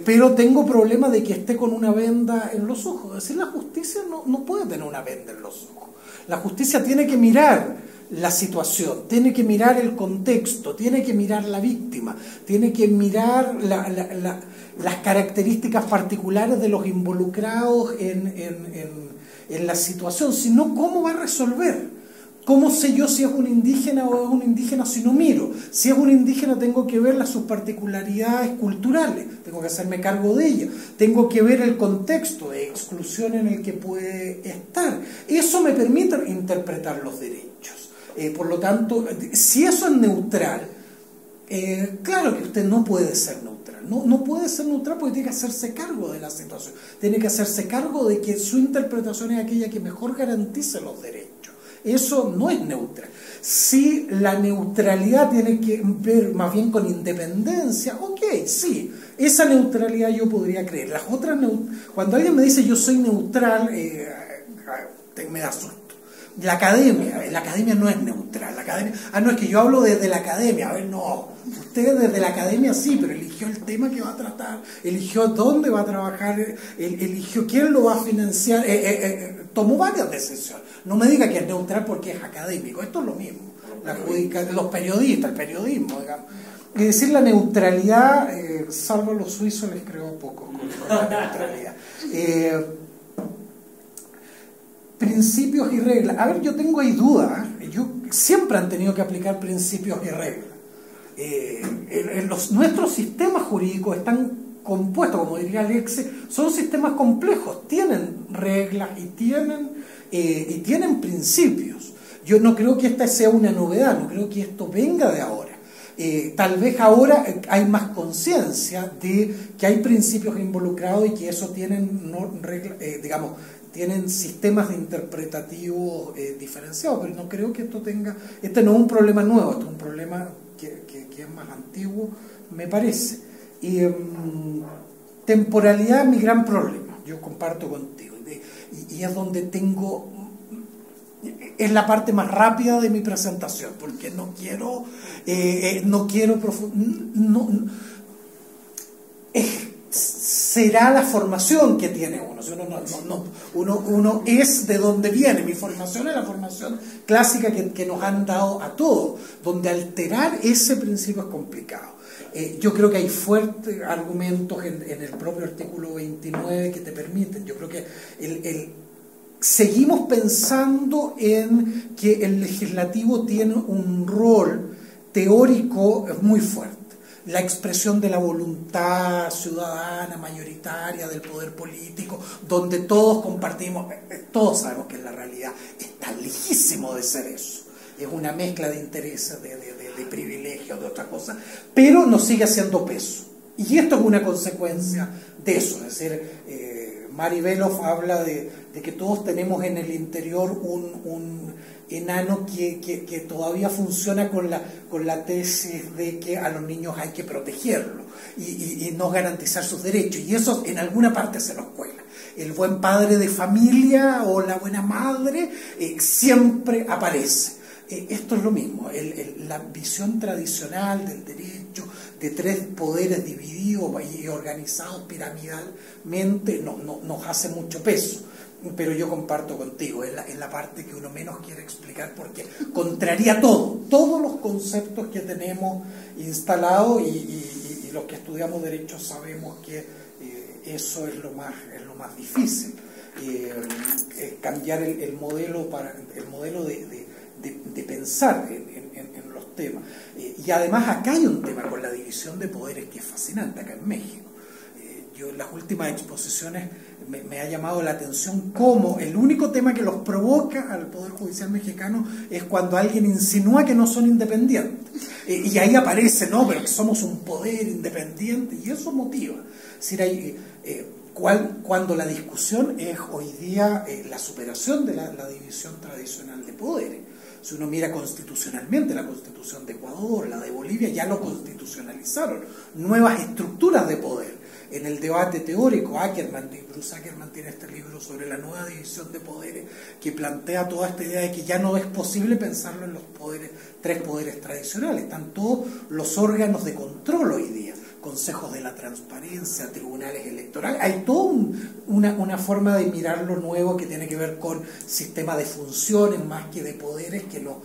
pero tengo problema de que esté con una venda en los ojos. Es decir, la justicia no puede tener una venda en los ojos. La justicia tiene que mirar la situación, tiene que mirar el contexto, tiene que mirar la víctima, tiene que mirar las características particulares de los involucrados en la situación. Si no, ¿cómo va a resolver? ¿Cómo sé yo si es un indígena o es un indígena si no miro? Si es un indígena tengo que ver sus particularidades culturales, tengo que hacerme cargo de ellas, tengo que ver el contexto de exclusión en el que puede estar. Eso me permite interpretar los derechos. Por lo tanto, si eso es neutral, claro que usted no puede ser neutral. No puede ser neutral porque tiene que hacerse cargo de la situación. Tiene que hacerse cargo de que su interpretación es aquella que mejor garantice los derechos. Eso no es neutral. Si la neutralidad tiene que ver más bien con independencia, ok, sí, esa neutralidad yo podría creer. Las otras, cuando alguien me dice yo soy neutral, me da susto. La academia no es neutral. No, es que yo hablo desde la academia. A ver, no, usted desde la academia sí, pero eligió el tema que va a tratar, eligió dónde va a trabajar, eligió quién lo va a financiar, tomó varias decisiones. No me diga que es neutral porque es académico, esto es lo mismo. los periodistas, el periodismo, digamos. Es decir, la neutralidad, salvo a los suizos les creo poco con la neutralidad. Principios y reglas. A ver, yo tengo ahí dudas. Siempre han tenido que aplicar principios y reglas. Nuestros sistemas jurídicos están compuestos, como diría Alexe, son sistemas complejos, tienen reglas y tienen principios. Yo no creo que esta sea una novedad, no creo que esto venga de ahora. Tal vez ahora hay más conciencia de que hay principios involucrados y que eso tienen reglas, tienen sistemas interpretativos diferenciados, pero no creo que esto este no es un problema nuevo, este es un problema que es más antiguo, me parece. Temporalidad es mi gran problema, yo comparto contigo, y es donde es la parte más rápida de mi presentación, porque será la formación que tiene uno. Uno es de donde viene. Mi formación es la formación clásica que nos han dado a todos, donde alterar ese principio es complicado. Yo creo que hay fuertes argumentos en el propio artículo 29 que te permiten. Yo creo que seguimos pensando en que el legislativo tiene un rol teórico muy fuerte. La expresión de la voluntad ciudadana, mayoritaria, del poder político, donde todos compartimos, todos sabemos que en la realidad está lejísimo de ser eso. Es una mezcla de intereses, de privilegios, de otra cosa, pero nos sigue haciendo peso. Y esto es una consecuencia de eso. Es decir, Mari Belov habla de que todos tenemos en el interior un enano que todavía funciona con la tesis de que a los niños hay que protegerlos y no garantizar sus derechos, y eso en alguna parte se nos cuela. El buen padre de familia o la buena madre siempre aparece. Esto es lo mismo, la visión tradicional del derecho, de tres poderes divididos y organizados piramidalmente, nos hace mucho peso. Pero yo comparto contigo, es la parte que uno menos quiere explicar, porque contraría todos los conceptos que tenemos instalados, y los que estudiamos derecho sabemos que eso es lo más difícil, cambiar el modelo de pensar en los temas. Y además acá hay un tema con la división de poderes que es fascinante acá en México. Yo en las últimas exposiciones me ha llamado la atención cómo el único tema que los provoca al Poder Judicial mexicano es cuando alguien insinúa que no son independientes. Y ahí aparece, no, pero que somos un poder independiente, y eso motiva. Es decir, cuando la discusión es hoy día la superación de la división tradicional de poderes. Si uno mira constitucionalmente, la Constitución de Ecuador, la de Bolivia, ya lo constitucionalizaron, nuevas estructuras de poder. En el debate teórico, Bruce Ackerman tiene este libro sobre la nueva división de poderes, que plantea toda esta idea de que ya no es posible pensarlo en los tres poderes tradicionales. Están todos los órganos de control hoy día, consejos de la transparencia, tribunales electorales. Hay toda una forma de mirar lo nuevo que tiene que ver con sistema de funciones más que de poderes que nos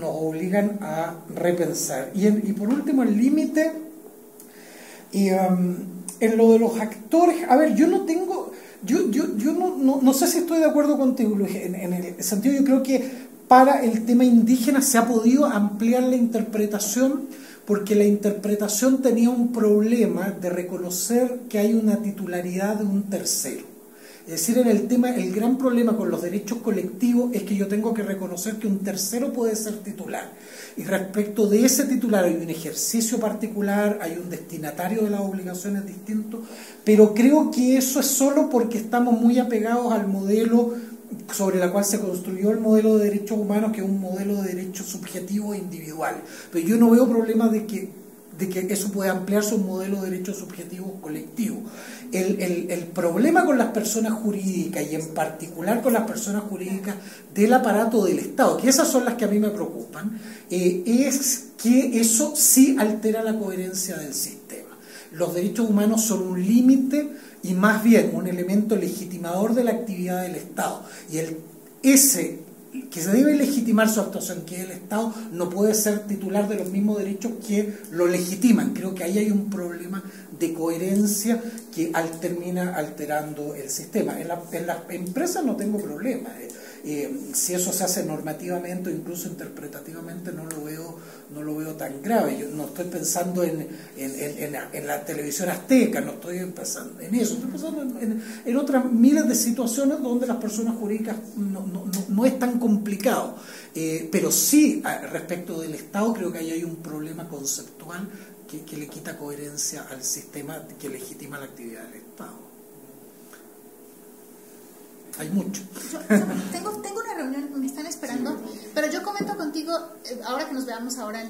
obligan a repensar. Y por último, el límite. En lo de los actores, a ver, yo no sé si estoy de acuerdo contigo, Luis, en el sentido, yo creo que para el tema indígena se ha podido ampliar la interpretación, porque la interpretación tenía un problema de reconocer que hay una titularidad de un tercero. Es decir, en el tema, el gran problema con los derechos colectivos es que yo tengo que reconocer que un tercero puede ser titular. Y respecto de ese titular hay un ejercicio particular, hay un destinatario de las obligaciones distinto, pero creo que eso es solo porque estamos muy apegados al modelo sobre el cual se construyó el modelo de derechos humanos, que es un modelo de derechos subjetivos e individuales. Pero yo no veo problema de que eso puede ampliarse a un modelo de derechos subjetivos colectivos. El problema con las personas jurídicas, y en particular con las personas jurídicas del aparato del Estado, que esas son las que a mí me preocupan, es que eso sí altera la coherencia del sistema. Los derechos humanos son un límite y más bien un elemento legitimador de la actividad del Estado. Y ese que se debe legitimar su actuación, que el Estado no puede ser titular de los mismos derechos que lo legitiman. Creo que ahí hay un problema de coherencia que termina alterando el sistema. En las empresas no tengo problema. Si eso se hace normativamente o incluso interpretativamente, no lo veo tan grave. Yo no estoy pensando en la televisión azteca, no estoy pensando en eso, estoy pensando en otras miles de situaciones donde las personas jurídicas no es tan complicado. Pero sí, respecto del Estado, creo que ahí hay un problema conceptual que le quita coherencia al sistema que legitima la actividad del Estado. Hay mucho. Yo tengo una reunión, me están esperando, pero yo comento contigo, ahora que nos veamos ahora en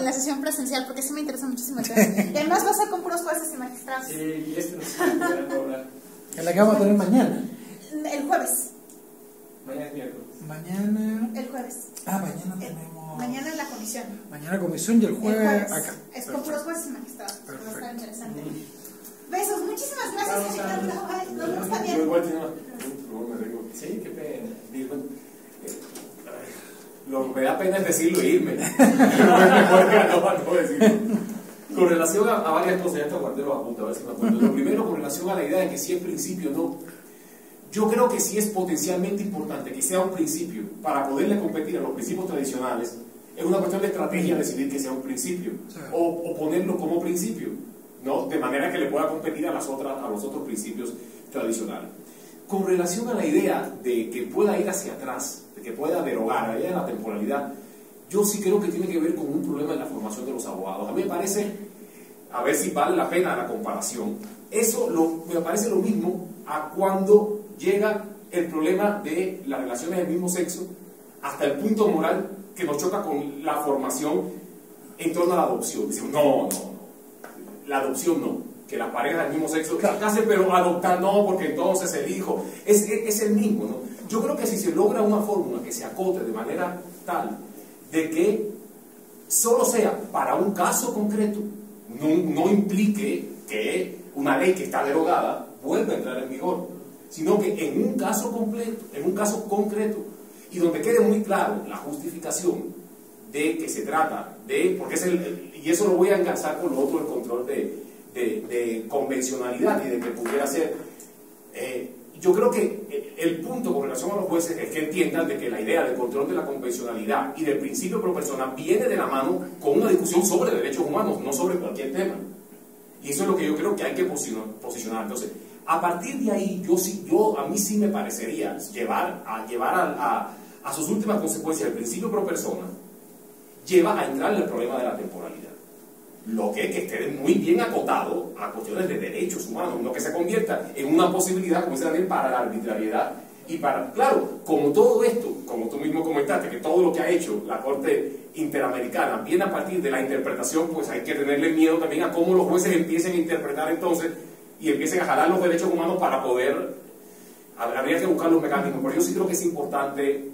la sesión presencial, porque sí me interesa muchísimo el tema. Y además va a ser con puros jueces y magistrados. Sí, y no se puede hablar. En la que vamos a tener mañana. El jueves. Mañana es miércoles. Mañana. El jueves. Mañana tenemos. Mañana en la comisión. Mañana comisión y el jueves acá. Es con puros jueces y magistrados. Va a estar interesante. Besos, muchísimas gracias, Ricardo. Nos vemos también. Yo igual tengo. Sí, qué pena. Lo que me da pena es decirlo e irme. No decirlo. Con relación a varias cosas, ya está Guardero apunta, a ver si me acuerdo. Lo primero, con relación a la idea de que si es principio no. Yo creo que sí es potencialmente importante que sea un principio para poderle competir a los principios tradicionales. Es una cuestión de estrategia decidir que sea un principio o ponerlo como principio, ¿no? De manera que le pueda competir a los otros principios tradicionales. Con relación a la idea de que pueda ir hacia atrás, de que pueda derogar la idea de la temporalidad, yo sí creo que tiene que ver con un problema en la formación de los abogados. A mí me parece, a ver si vale la pena la comparación, me parece lo mismo a cuando llega el problema de las relaciones del mismo sexo hasta el punto moral que nos choca con la formación en torno a la adopción. Decimos, no, la adopción no, que las parejas del mismo sexo se casen, pero adoptar no, porque entonces el hijo es el mismo, ¿no? Yo creo que si se logra una fórmula que se acote de manera tal de que solo sea para un caso concreto, no implique que una ley que está derogada vuelva a entrar en vigor, sino que en un caso concreto, y donde quede muy claro la justificación de que se trata de, porque y eso lo voy a engarzar con lo otro, el control de convencionalidad y de que pudiera ser, yo creo que el punto con relación a los jueces es que entiendan de que la idea del control de la convencionalidad y del principio pro persona viene de la mano con una discusión sobre derechos humanos, no sobre cualquier tema. Y eso es lo que yo creo que hay que posicionar. Entonces, a partir de ahí, a mí sí me parecería llevar a sus últimas consecuencias el principio pro persona, lleva a entrar en el problema de la temporalidad. Lo que esté muy bien acotado a cuestiones de derechos humanos, no que se convierta en una posibilidad, como dice Daniel, para la arbitrariedad y para, claro, como todo esto, como tú mismo comentaste, que todo lo que ha hecho la Corte Interamericana viene a partir de la interpretación, pues hay que tenerle miedo también a cómo los jueces empiecen a interpretar entonces y empiecen a jalar los derechos humanos para poder, habría que buscar los mecanismos, pero yo sí creo que es importante,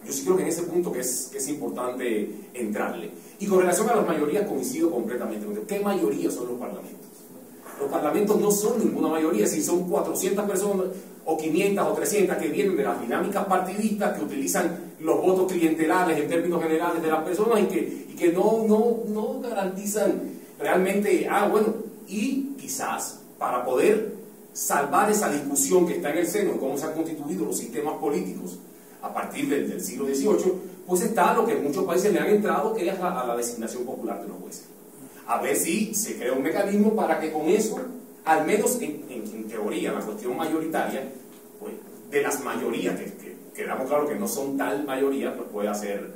yo sí creo que en ese punto que es importante entrarle. Y con relación a las mayorías coincido completamente. ¿Qué mayoría son los parlamentos? Los parlamentos no son ninguna mayoría, si son 400 personas o 500 o 300 que vienen de las dinámicas partidistas, que utilizan los votos clientelares en términos generales de las personas y que no garantizan realmente, y quizás para poder salvar esa discusión que está en el seno de cómo se han constituido los sistemas políticos a partir del siglo XVIII, pues está lo que en muchos países le han entrado, que es a la designación popular de los jueces. A ver si se crea un mecanismo para que con eso, al menos en teoría, la cuestión mayoritaria, pues, de las mayorías, que quedamos claro que no son tal mayoría, pues puede hacer.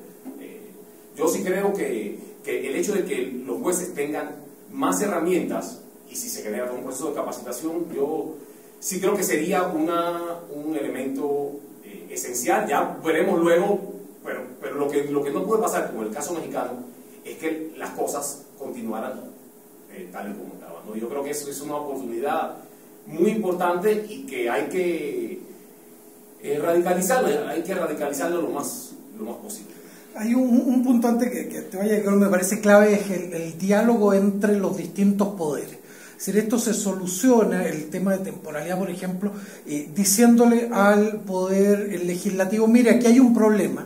Yo sí creo que el hecho de que los jueces tengan más herramientas, y si se genera un proceso de capacitación, yo sí creo que sería un elemento esencial. Ya veremos luego, pero lo que no puede pasar, como el caso mexicano, es que las cosas continuaran tal y como estaban, ¿no? Yo creo que eso es una oportunidad muy importante y que hay que radicalizarla lo más posible. Hay un punto antes que te vaya, que me parece clave, es el diálogo entre los distintos poderes. Es decir, esto se soluciona, el tema de temporalidad, por ejemplo, diciéndole al poder legislativo, mire, aquí hay un problema,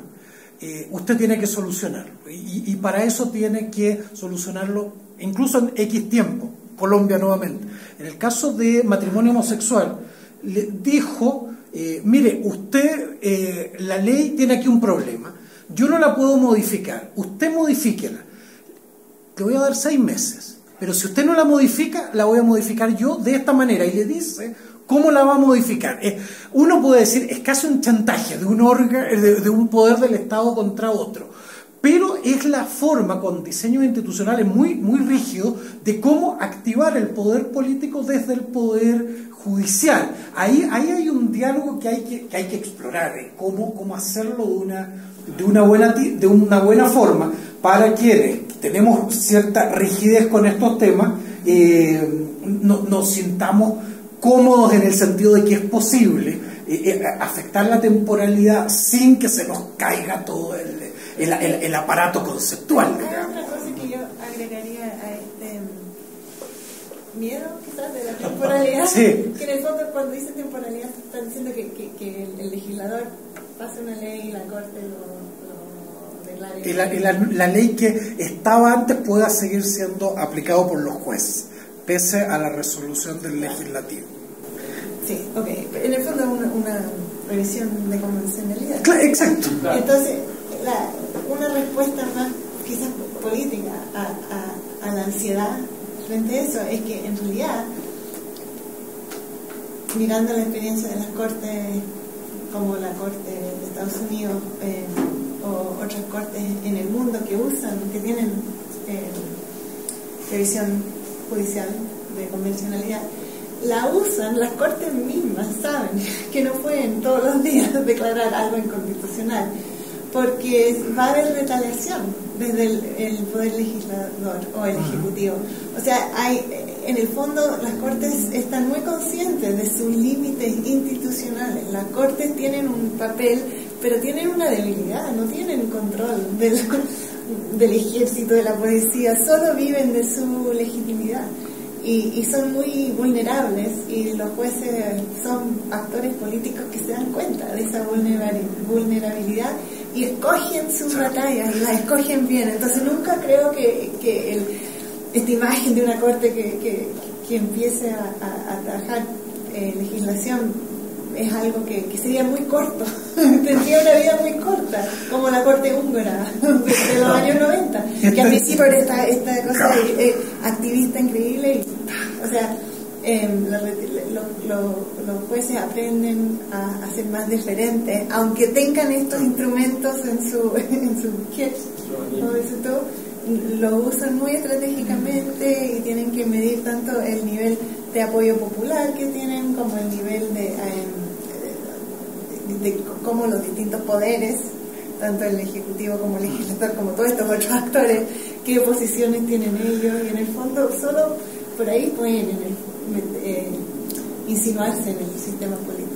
usted tiene que solucionarlo, y para eso tiene que solucionarlo incluso en X tiempo. Colombia nuevamente. En el caso de matrimonio homosexual, le dijo, mire, usted, la ley tiene aquí un problema, yo no la puedo modificar, usted modifíquela, le voy a dar 6 meses, pero si usted no la modifica, la voy a modificar yo de esta manera, y le dice cómo la va a modificar. Uno puede decir, es casi un chantaje de un poder del Estado contra otro, pero es la forma, con diseños institucionales muy, muy rígidos, de cómo activar el poder político desde el poder judicial. Ahí hay un diálogo que hay que explorar, cómo hacerlo de una buena forma, para quienes tenemos cierta rigidez con estos temas, nos sintamos cómodos en el sentido de que es posible afectar la temporalidad sin que se nos caiga todo el aparato conceptual. Hay otra cosa que yo agregaría a este miedo, quizás, de la temporalidad. Sí. Que en el fondo, cuando dicen temporalidad, están diciendo que el legislador pase una ley y la Corte lo declare. Y la ley que estaba antes pueda seguir siendo aplicado por los jueces, pese a la resolución del legislativo. Sí, ok. En el fondo, una revisión de convencionalidad. Claro, exacto. Entonces, una respuesta más quizás política a la ansiedad frente a eso es que en realidad, mirando la experiencia de las cortes como la Corte de Estados Unidos o otras cortes en el mundo que tienen revisión judicial de convencionalidad, la usan, las cortes mismas saben que no pueden todos los días declarar algo inconstitucional, porque va a haber retaliación desde el poder legislador o el ejecutivo. O sea, en el fondo las cortes están muy conscientes de sus límites institucionales. Las cortes tienen un papel, pero tienen una debilidad, no tienen control del ejército, de la policía, solo viven de su legitimidad. Y son muy vulnerables, y los jueces son actores políticos que se dan cuenta de esa vulnerabilidad y escogen sus batallas y las escogen bien. Entonces nunca creo que esta imagen de una corte que empiece a trabajar legislación es algo que sería muy corto, tendría una vida muy corta, como la corte húngara de los años 90, que al principio era esta cosa activista increíble, y, o sea, los jueces aprenden a ser más diferentes, aunque tengan estos instrumentos en su kit, lo usan muy estratégicamente y tienen que medir tanto el nivel de apoyo popular que tienen como el nivel de cómo los distintos poderes, tanto el ejecutivo como el legislador, como todos estos otros actores, qué posiciones tienen ellos, y en el fondo solo por ahí pueden insinuarse en el sistema político.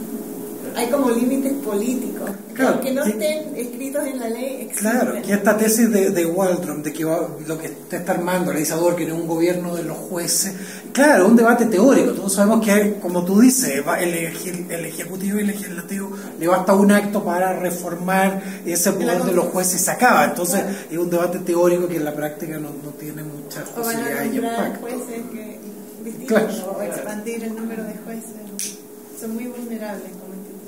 Hay como límites políticos, claro, aunque no estén escritos en la ley. Claro, que esta tesis de Waldron, de que lo que está armando el legislador, que no es un gobierno de los jueces, claro, es un debate teórico. Todos sabemos que, como tú dices, el ejecutivo y el legislativo le basta un acto para reformar ese poder de los jueces y se acaba. Entonces, claro, es un debate teórico que en la práctica no tiene muchas posibilidades de impacto. Jueces distintos, claro, o expandir el número de jueces. Son muy vulnerables como institución.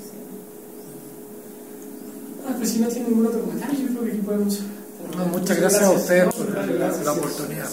Pues si no tiene ningún otro comentario, yo creo que aquí podemos... Muchas gracias a ustedes por la oportunidad.